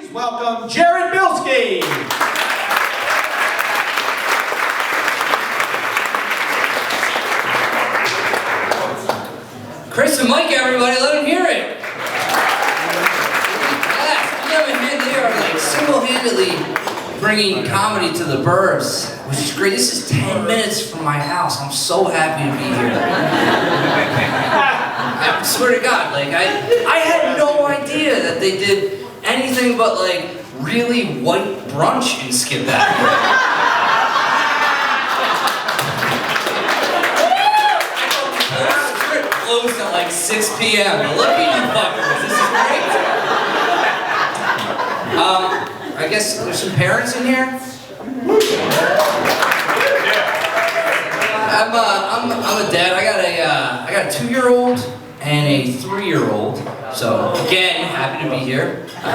please welcome Jared Bilski. Chris and Mike, everybody, let them hear it. Yes, they are like single-handedly bringing comedy to the burbs, which is great. This is 10 minutes from my house. I'm so happy to be here. I swear to God, like I had no idea that they did anything but like really white brunch in Skip that. Closed at like 6 p.m. But look at you fuckers, this is great. I guess there's some parents in here. I'm a dad. I got a 2-year-old and a 3-year-old. So again, happy to be here. My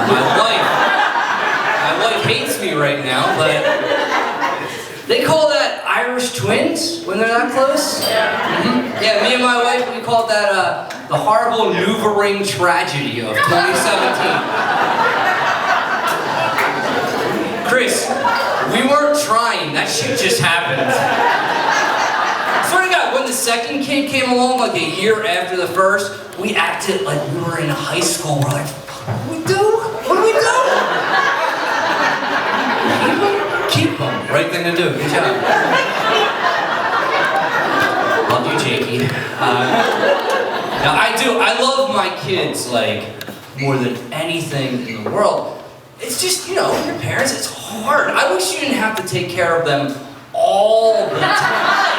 wife hates me right now, but they call that Irish twins when they're that close. Mm-hmm. Yeah, me and my wife, we called that the horrible Nouvering tragedy of 2017. Chris, we weren't trying. That shit just happened. I swear to God, when the second kid came along, like a year after the first, we acted like we were in high school. We're like, what do we do? What do we do? Keep them. Right thing to do. Good job. Love you, Jakey. Now, I love my kids, like, more than anything in the world. It's just, you know, your parents, it's hard. I wish you didn't have to take care of them all the time.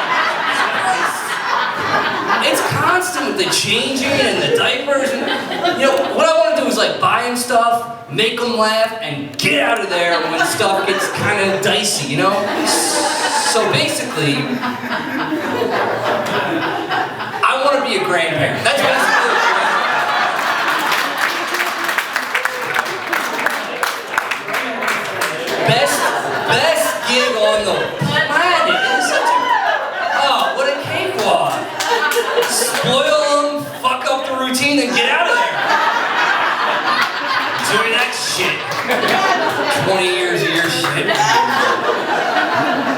It's constant with the changing and the diapers. And, you know, what I want to do is like buy them stuff, make them laugh, and get out of there when stuff gets kind of dicey, you know? So basically, I want to be a grandparent. That's basically what Best gig on the planet. It's such a, what a cakewalk. Spoil them, fuck up the routine, and get out of there. Enjoy that shit. 20 years of your shit.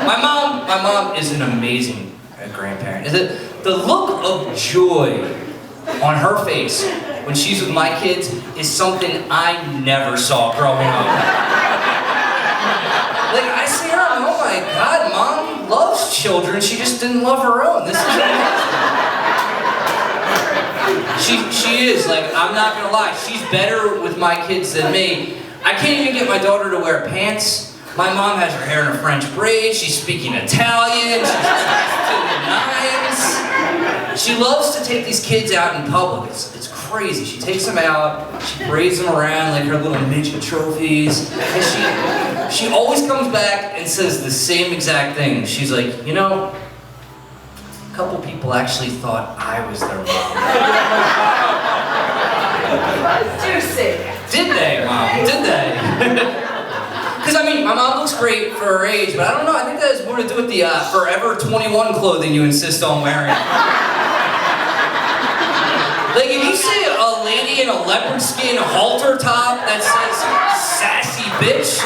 My mom is an amazing grandparent. The look of joy on her face when she's with my kids is something I never saw growing up. Like, I see her, and oh my God, Mom loves children, she just didn't love her own. This is amazing. She is, like, I'm not gonna lie, she's better with my kids than me. I can't even get my daughter to wear pants. My mom has her hair in a French braid, she's speaking Italian, she's dressed to the nines. She loves to take these kids out in public. It's crazy. She takes them out, she parades them around like her little midget trophies, and she always comes back and says the same exact thing. She's like, you know, a couple people actually thought I was their mom. Juicy. Did they, Mom? Did they? Because, I mean, my mom looks great for her age, but I don't know, I think that has more to do with the Forever 21 clothing you insist on wearing. Like, if you see a lady in a leopard skin halter top that says, sassy bitch,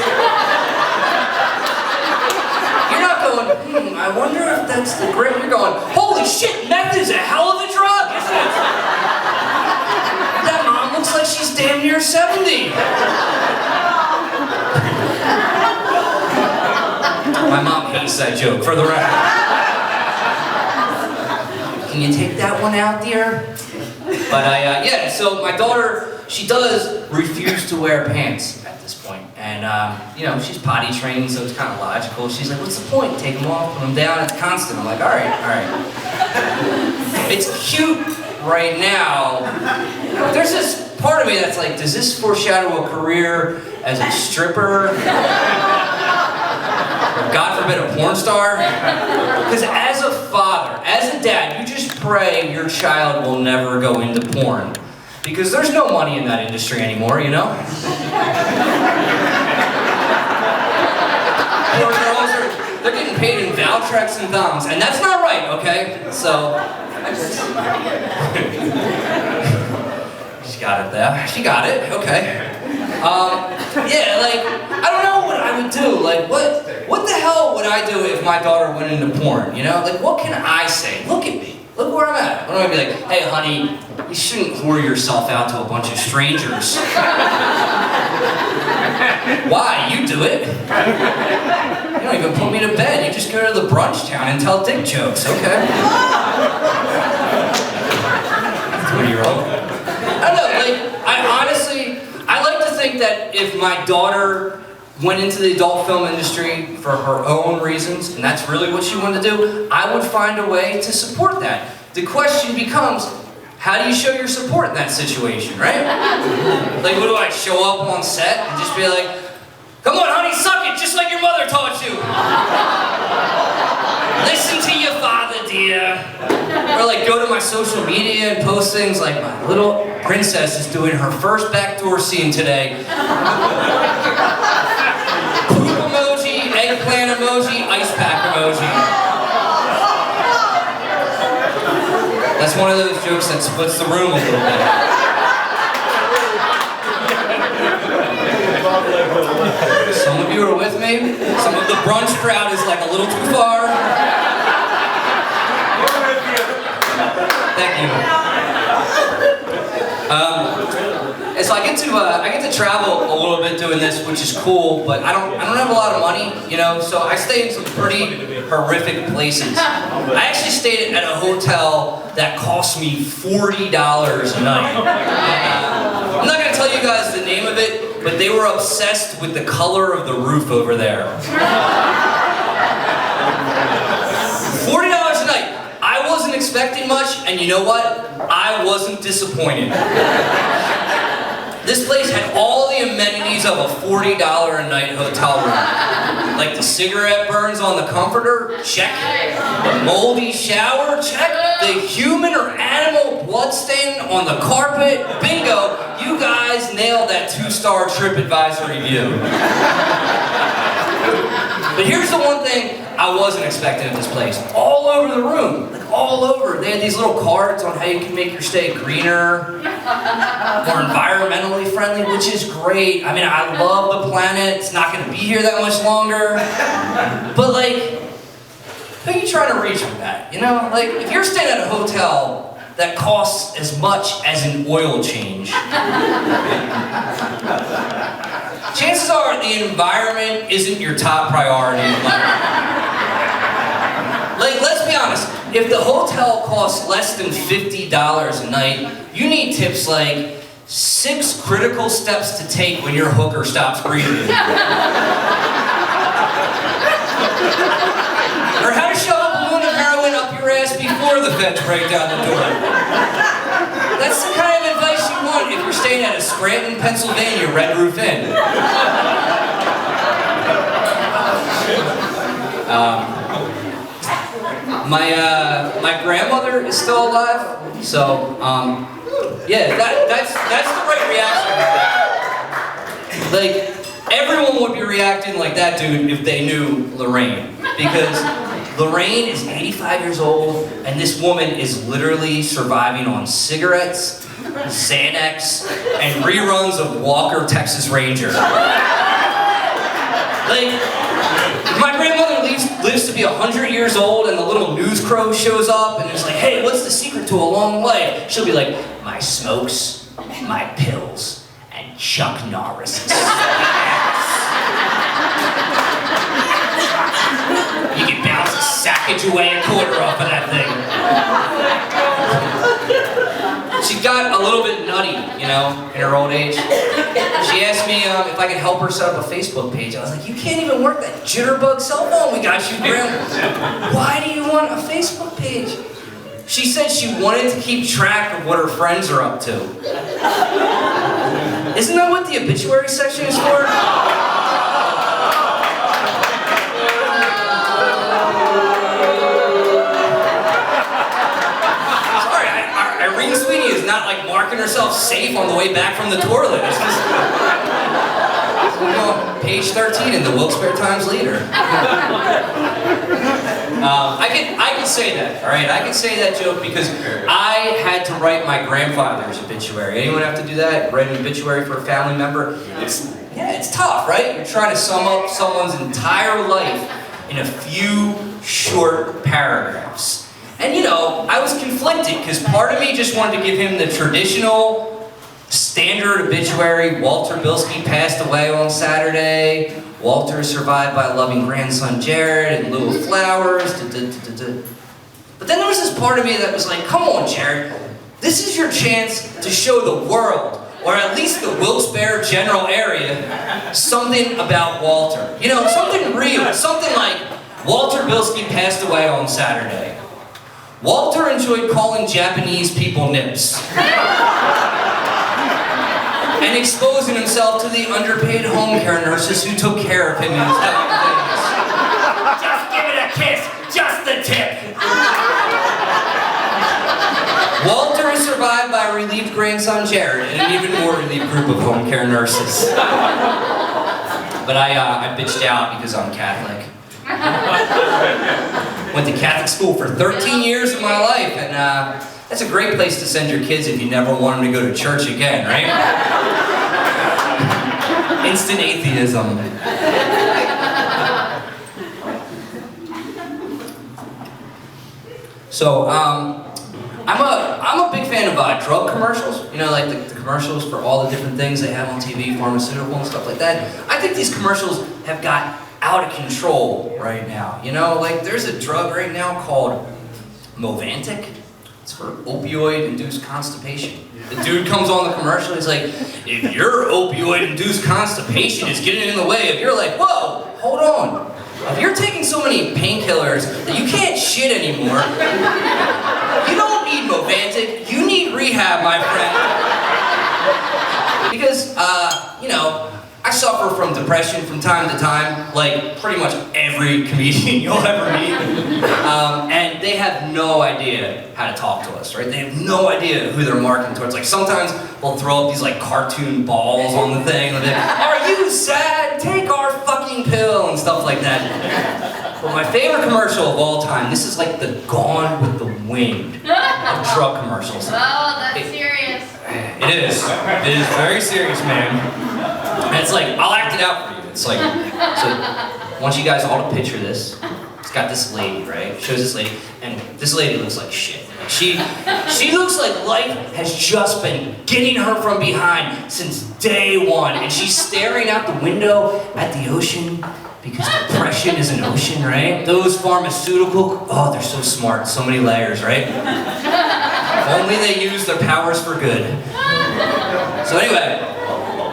you're not going, I wonder if that's the grip. You're going, holy shit, meth is a hell of a drug, isn't it? That mom looks like she's damn near 70. My mom hates that joke, for the record. Can you take that one out, dear? But yeah, so my daughter, she does refuse to wear pants at this point. And, you know, she's potty trained, so it's kind of logical. She's like, what's the point? Take them off, put them down, it's constant. I'm like, all right. It's cute right now. There's this part of me that's like, does this foreshadow a career as a stripper? God forbid, a porn star? Because as a father, as a dad, you just pray your child will never go into porn. Because there's no money in that industry anymore, you know? They're getting paid in Valtrex and thumbs, and that's not right, okay? So, she got it there. She got it, okay. Yeah, like, I don't know what I would do. Like, what the hell would I do if my daughter went into porn, you know? Like, what can I say? Look at me. Look where I'm at. What am I gonna be like, hey, honey, you shouldn't whore yourself out to a bunch of strangers. Why? You do it. You don't even put me to bed. You just go to the brunch town and tell dick jokes, okay? 20-year-old. I don't know, like, I like to think that if my daughter went into the adult film industry for her own reasons, and that's really what she wanted to do, I would find a way to support that. The question becomes, how do you show your support in that situation, right? Like, what do I show up on set and just be like, come on, honey, suck it, just like your mother taught you. Listen to your father, dear. Or like go to my social media and post things like, my little princess is doing her first backdoor scene today. Poop emoji, eggplant emoji, ice pack emoji. That's one of those jokes that splits the room a little bit. Some of you are with me. Some of the brunch crowd is like a little too far. Thank you. And so I get to travel a little bit doing this, which is cool. But I don't have a lot of money, you know. So I stay in some pretty horrific places. I actually stayed at a hotel that cost me $40 a night. I'm not gonna tell you guys the name of it, but they were obsessed with the color of the roof over there. $40 a night. I wasn't expecting much, and you know what? I wasn't disappointed. This place had all the amenities of a $40 a night hotel room. Like the cigarette burns on the comforter, check. The moldy shower, check. The human or animal bloodstain on the carpet, bingo. You guys nailed that 2-star TripAdvisor review. But here's the one thing I wasn't expecting at this place. All over the room, like all over. They had these little cards on how you can make your stay greener, more environmentally friendly, which is great. I mean, I love the planet. It's not gonna be here that much longer. But like, who are you trying to reach with that? You know, like if you're staying at a hotel that costs as much as an oil change, chances are the environment isn't your top priority in life. Like, let's be honest, if the hotel costs less than $50 a night, you need tips like 6 critical steps to take when your hooker stops breathing. Or how to shove a balloon of heroin up your ass before the feds break down the door. That's the kind of advice you want if you're staying at a Scranton, Pennsylvania Red Roof Inn. My grandmother is still alive, so yeah, that's the right reaction. Like, everyone would be reacting like that dude if they knew Lorraine, because Lorraine is 85 years old, and this woman is literally surviving on cigarettes, Xanax, and reruns of Walker, Texas Ranger. Like, if my grandmother lives to be 100 years old and the little news crow shows up and is like, hey, what's the secret to a long life? She'll be like, my smokes, my pills, and Chuck Norris's You can bounce a sackage away a quarter off of that thing. She got a little bit nutty, you know, in her old age. She asked me if I could help her set up a Facebook page. I was like, you can't even work that jitterbug cell phone we got you, Grandma. Why do you want a Facebook page? She said she wanted to keep track of what her friends are up to. Isn't that what the obituary section is for? Not like marking herself safe on the way back from the toilet. It's just, page 13 in the Wilkes-Barre Times Leader. I can say that, all right? I can say that joke because I had to write my grandfather's obituary. Anyone have to do that? Write an obituary for a family member? It's it's tough, right? You're trying to sum up someone's entire life in a few short paragraphs. And you know, I was conflicted because part of me just wanted to give him the traditional standard obituary. Walter Bilski passed away on Saturday. Walter is survived by a loving grandson, Jared, in lieu of flowers. But then there was this part of me that was like, come on, Jared. This is your chance to show the world, or at least the Wilkes-Barre general area, something about Walter. You know, something real. Something like, Walter Bilski passed away on Saturday. Walter enjoyed calling Japanese people nips. And exposing himself to the underpaid home care nurses who took care of him in his dying days. Just give it a kiss, just the tip. Walter is survived by a relieved grandson, Jared, and an even more relieved group of home care nurses. But I bitched out because I'm Catholic. Went to Catholic school for 13 years of my life, and that's a great place to send your kids if you never want them to go to church again, right? Instant atheism. So, I'm a big fan of drug commercials. You know, like the commercials for all the different things they have on TV, pharmaceutical and stuff like that. I think these commercials have got out of control right now. You know, like there's a drug right now called Movantik. It's for opioid-induced constipation. The dude comes on the commercial, he's like, if your opioid-induced constipation is getting in the way of your life, whoa, hold on. If you're taking so many painkillers that you can't shit anymore, you don't need Movantik, you need rehab, my friend. Because, you know, I suffer from depression from time to time, like pretty much every comedian you'll ever meet. And they have no idea how to talk to us, right? They have no idea who they're marketing towards. Like sometimes they'll throw up these like cartoon balls on the thing. Like, are you sad? Take our fucking pill and stuff like that. But my favorite commercial of all time, this is like the Gone with the Wind of drug commercials. Oh, that's serious. It is. It is very serious, man. And it's like, I'll act it out for you. It's like, so I want you guys all to picture this. It's got this lady, right? It shows this lady, and this lady looks like shit. Like she looks like life has just been getting her from behind since day one, and she's staring out the window at the ocean because depression is an ocean, right? Those pharmaceutical, oh, they're so smart, so many layers, right? If only they use their powers for good. So anyway,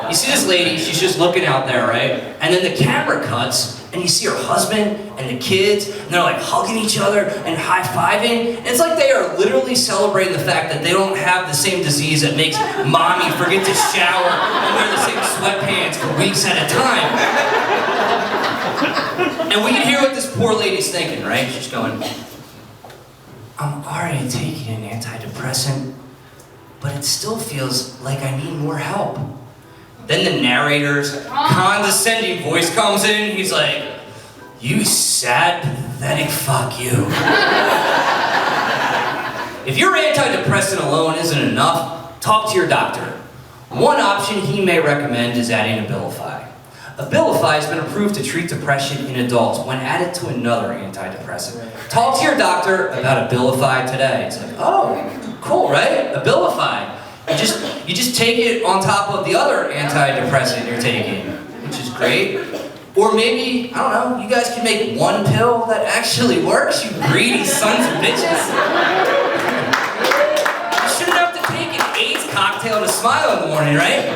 you see this lady, she's just looking out there, right? And then the camera cuts, and you see her husband and the kids, and they're like hugging each other and high-fiving. And it's like they are literally celebrating the fact that they don't have the same disease that makes mommy forget to shower and wear the same sweatpants for weeks at a time. And we can hear what this poor lady's thinking, right? She's going, I'm already taking an antidepressant, but it still feels like I need more help. Then the narrator's condescending voice comes in, he's like, you sad, pathetic fuck you. If your antidepressant alone isn't enough, talk to your doctor. One option he may recommend is adding Abilify. Abilify has been approved to treat depression in adults when added to another antidepressant. Talk to your doctor about Abilify today. It's like, oh, cool, right? Abilify. You just take it on top of the other antidepressant you're taking, which is great. Or maybe, I don't know, you guys can make one pill that actually works, you greedy sons of bitches. You shouldn't have to take an AIDS cocktail to smile in the morning, right?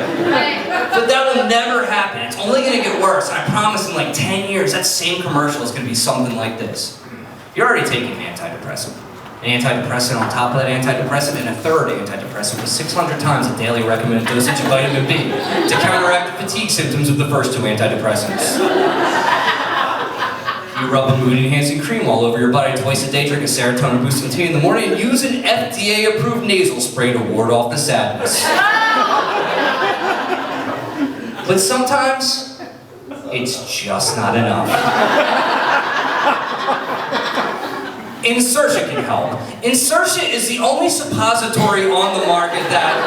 But that will never happen. It's only going to get worse. And I promise in like 10 years, that same commercial is going to be something like this. You're already taking an antidepressant. An antidepressant on top of that antidepressant, and a third antidepressant with 600 times the daily recommended dosage of vitamin B to counteract the fatigue symptoms of the first two antidepressants. You rub a mood-enhancing cream all over your body twice a day, drink a serotonin-boosting tea in the morning, and use an FDA-approved nasal spray to ward off the sadness. But sometimes, it's just not enough. Insertia can help. Insertia is the only suppository on the market that,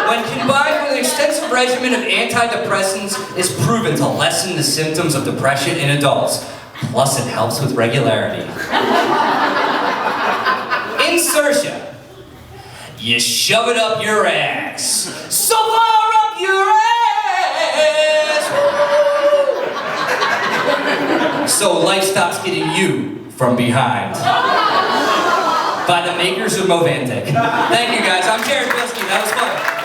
when combined with an extensive regimen of antidepressants is proven to lessen the symptoms of depression in adults. Plus, it helps with regularity. Insertion. You shove it up your ass. So far up your ass. So life stops getting you from behind. By the makers of Movantic. Thank you guys. I'm Jared Bilski. That was fun.